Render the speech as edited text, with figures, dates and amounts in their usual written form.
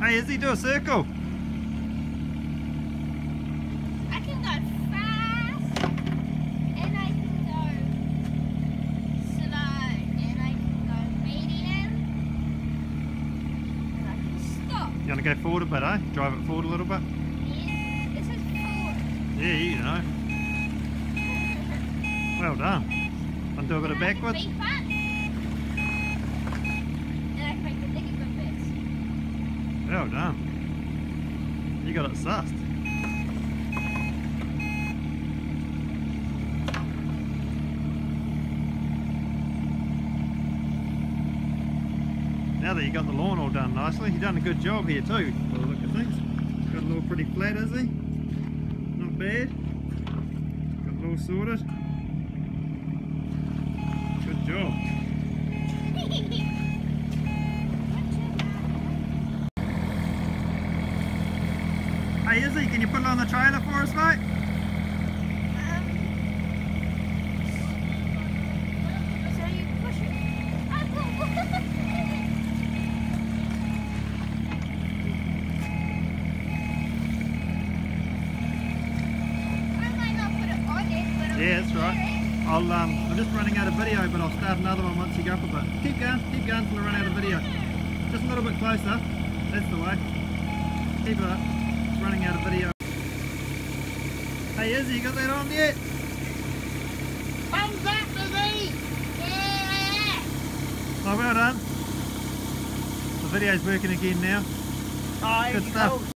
Hey Izzy, do a circle. I can go fast, and I can go slow, and I can go medium, and I can stop. You want to go forward a bit, eh? Drive it forward a little bit. Yeah, this is forward. Yeah, you know. Well done. Want to do a bit of backwards? Beep up. Then I can make the diggy good bits. Well done. You got it sussed. Now that you got the lawn all done nicely, you've done a good job here too. By the look of things. Got it all pretty flat, is he? Not bad. Got it all sorted. Good job. Hey Izzy, can you put it on the trailer for us, mate? So you push it. I might not put it on it, but I'm Yeah, that's right. I'm just running out of video, but I'll start another one once you go up a bit. Keep going till I run out of video. Just a little bit closer. That's the way. Keep it up. It's running out of video. Hey Izzy, you got that on yet? Thumbs up, Izzy! Yeah! Oh, well done. The video's working again now. Oh, Good stuff.